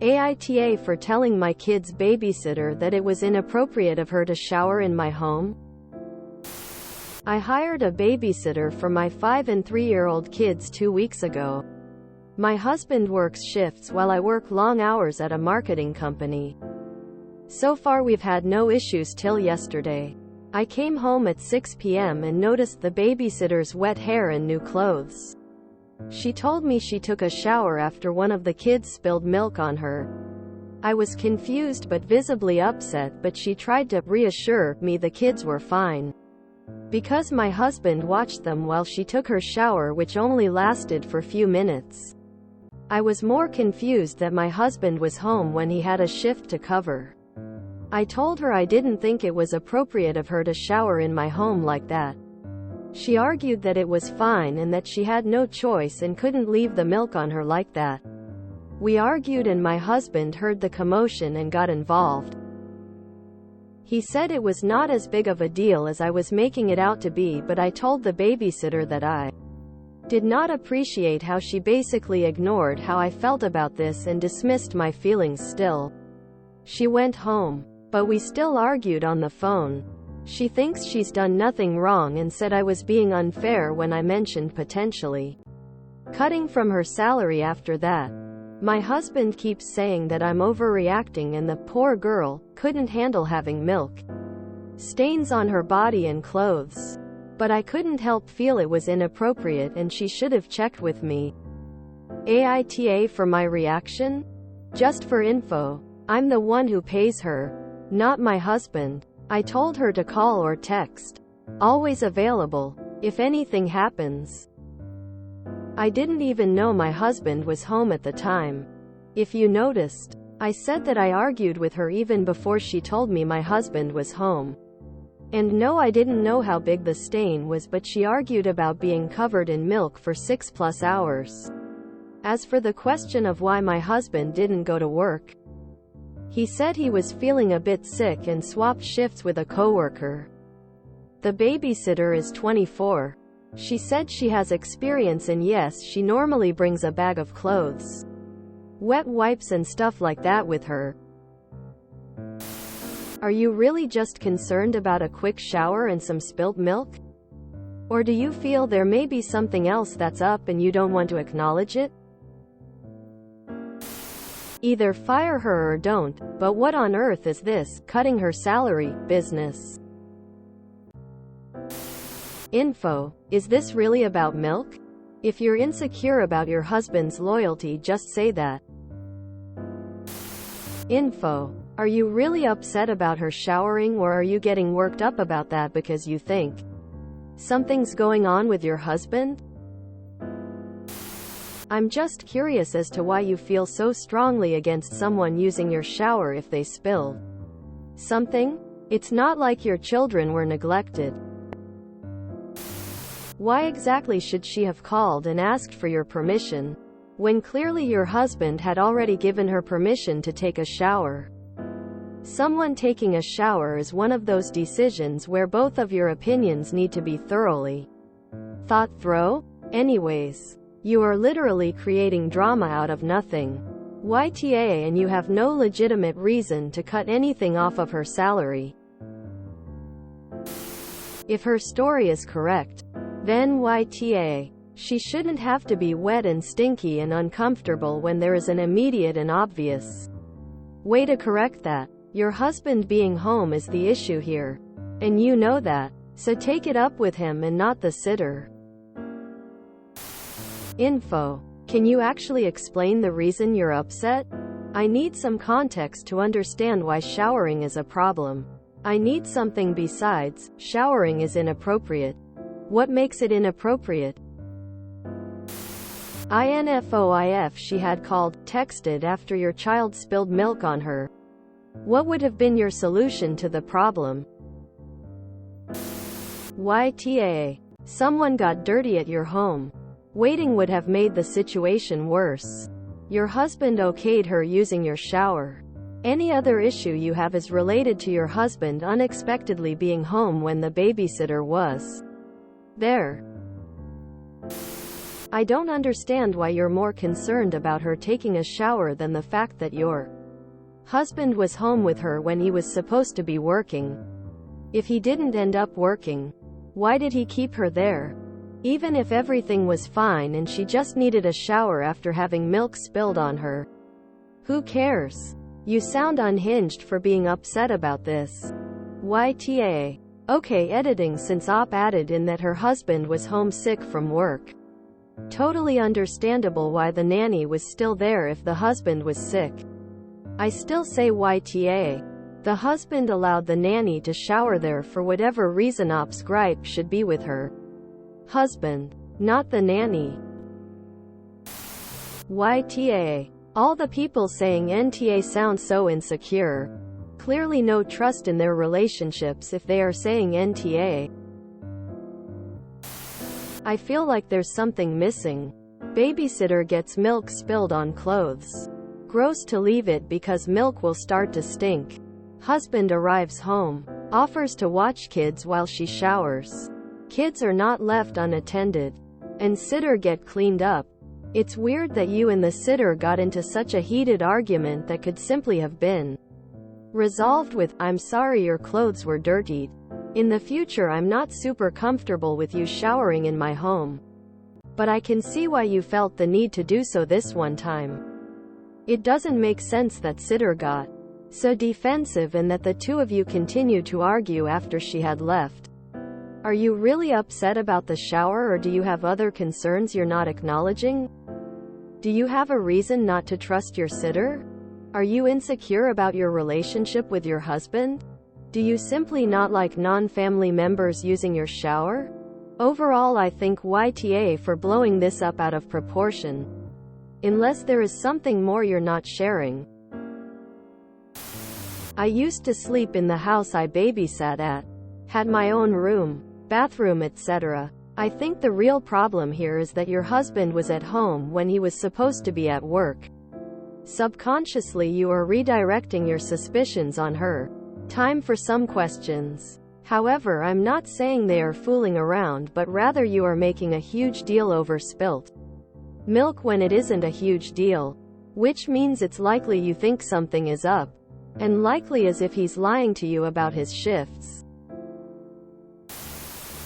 AITA for telling my kid's babysitter that it was inappropriate of her to shower in my home. I hired a babysitter for my 5 and 3-year-old kids 2 weeks ago. My husband works shifts while I work long hours at a marketing company. So far we've had no issues till yesterday. I came home at 6 p.m. and noticed the babysitter's wet hair and new clothes. She told me she took a shower after one of the kids spilled milk on her. I was confused but visibly upset, but she tried to reassure me the kids were fine, because my husband watched them while she took her shower, which only lasted for few minutes. I was more confused that my husband was home when he had a shift to cover. I told her I didn't think it was appropriate of her to shower in my home like that. She argued that it was fine and that she had no choice and couldn't leave the milk on her like that. We argued and my husband heard the commotion and got involved. He said it was not as big of a deal as I was making it out to be, but I told the babysitter that I did not appreciate how she basically ignored how I felt about this and dismissed my feelings still. She went home, but we still argued on the phone. She thinks she's done nothing wrong and said I was being unfair when I mentioned potentially cutting from her salary after that. My husband keeps saying that I'm overreacting and the poor girl couldn't handle having milk stains on her body and clothes. But I couldn't help feel it was inappropriate and she should have checked with me. AITA for my reaction? Just for info, I'm the one who pays her, not my husband. I told her to call or text. Always available, if anything happens. I didn't even know my husband was home at the time. If you noticed, I said that I argued with her even before she told me my husband was home. And no, I didn't know how big the stain was, but she argued about being covered in milk for 6+ hours. As for the question of why my husband didn't go to work, he said he was feeling a bit sick and swapped shifts with a coworker. The babysitter is 24. She said she has experience and yes, she normally brings a bag of clothes, wet wipes and stuff like that with her. Are you really just concerned about a quick shower and some spilled milk? Or do you feel there may be something else that's up and you don't want to acknowledge it? Either fire her or don't, but what on earth is this cutting her salary business? Info. Is this really about milk? If you're insecure about your husband's loyalty, just say that. Info. Are you really upset about her showering, or are you getting worked up about that because you think something's going on with your husband? I'm just curious as to why you feel so strongly against someone using your shower if they spill something. It's not like your children were neglected. Why exactly should she have called and asked for your permission, when clearly your husband had already given her permission to take a shower? Someone taking a shower is one of those decisions where both of your opinions need to be thoroughly thought through. Anyways, you are literally creating drama out of nothing. YTA, and you have no legitimate reason to cut anything off of her salary. If her story is correct, then YTA, she shouldn't have to be wet and stinky and uncomfortable when there is an immediate and obvious way to correct that. Your husband being home is the issue here, and you know that, so take it up with him and not the sitter. Info. Can you actually explain the reason you're upset? I need some context to understand why showering is a problem. I need something besides showering is inappropriate. What makes it inappropriate? Infoif. She had called, texted after your child spilled milk on her. What would have been your solution to the problem? YTA. Someone got dirty at your home. Waiting would have made the situation worse. Your husband okayed her using your shower. Any other issue you have is related to your husband unexpectedly being home when the babysitter was there. I don't understand why you're more concerned about her taking a shower than the fact that your husband was home with her when he was supposed to be working. If he didn't end up working, why did he keep her there? Even if everything was fine and she just needed a shower after having milk spilled on her. Who cares? You sound unhinged for being upset about this. YTA. Okay, editing since Op added in that her husband was homesick from work. Totally understandable why the nanny was still there if the husband was sick. I still say YTA. The husband allowed the nanny to shower there for whatever reason. Op's gripe should be with her husband, not the nanny. YTA. All the people saying NTA sound so insecure. Clearly no trust in their relationships if they are saying NTA. I feel like there's something missing. Babysitter gets milk spilled on clothes. Gross to leave it because milk will start to stink. Husband arrives home. Offers to watch kids while she showers. Kids are not left unattended. And sitter get cleaned up. It's weird that you and the sitter got into such a heated argument that could simply have been resolved with, "I'm sorry your clothes were dirtied. In the future I'm not super comfortable with you showering in my home. But I can see why you felt the need to do so this one time." It doesn't make sense that sitter got so defensive and that the two of you continued to argue after she had left. Are you really upset about the shower, or do you have other concerns you're not acknowledging? Do you have a reason not to trust your sitter? Are you insecure about your relationship with your husband? Do you simply not like non-family members using your shower? Overall, I think YTA for blowing this up out of proportion. Unless there is something more you're not sharing. I used to sleep in the house I babysat at. Had my own room, bathroom, etc. I think the real problem here is that your husband was at home when he was supposed to be at work. Subconsciously you are redirecting your suspicions on her. Time for some questions. However, I'm not saying they are fooling around, but rather you are making a huge deal over spilt milk when it isn't a huge deal. Which means it's likely you think something is up. And likely as if he's lying to you about his shifts.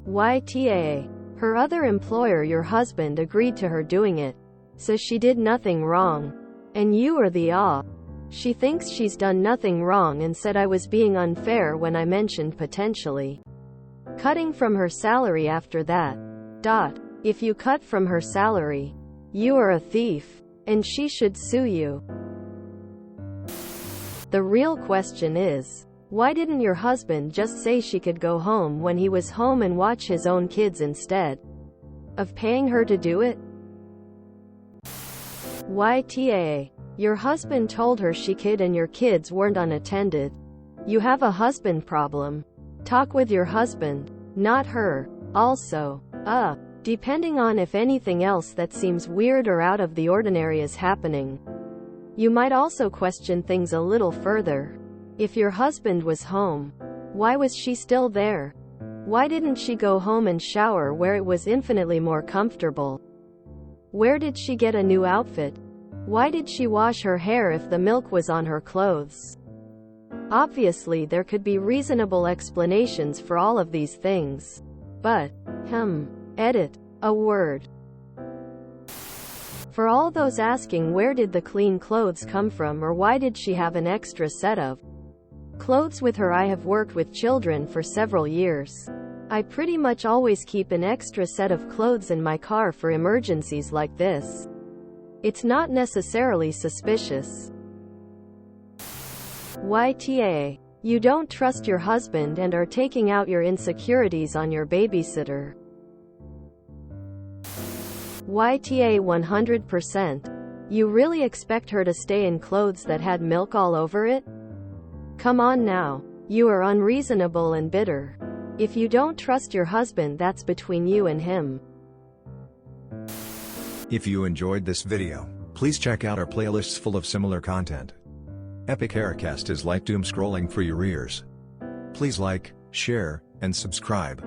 YTA. Her other employer, your husband, agreed to her doing it. So she did nothing wrong. And you are the op. She thinks she's done nothing wrong and said I was being unfair when I mentioned potentially cutting from her salary after that. If you cut from her salary, you are a thief. And she should sue you. The real question is, why didn't your husband just say she could go home when he was home and watch his own kids instead of paying her to do it? YTA. Your husband told her she could and your kids weren't unattended. You have a husband problem. Talk with your husband, not her. Also, depending on if anything else that seems weird or out of the ordinary is happening, you might also question things a little further. If your husband was home, why was she still there? Why didn't she go home and shower where it was infinitely more comfortable? Where did she get a new outfit? Why did she wash her hair if the milk was on her clothes? Obviously there could be reasonable explanations for all of these things. But, edit a word. For all those asking where did the clean clothes come from, or why did she have an extra set of clothes with her, I have worked with children for several years. I pretty much always keep an extra set of clothes in my car for emergencies like this. It's not necessarily suspicious. YTA. You don't trust your husband and are taking out your insecurities on your babysitter. YTA 100%. You really expect her to stay in clothes that had milk all over it? Come on now. You are unreasonable and bitter. If you don't trust your husband, that's between you and him. If you enjoyed this video, please check out our playlists full of similar content. Epic Haircast is like doom scrolling for your ears. Please like, share, and subscribe.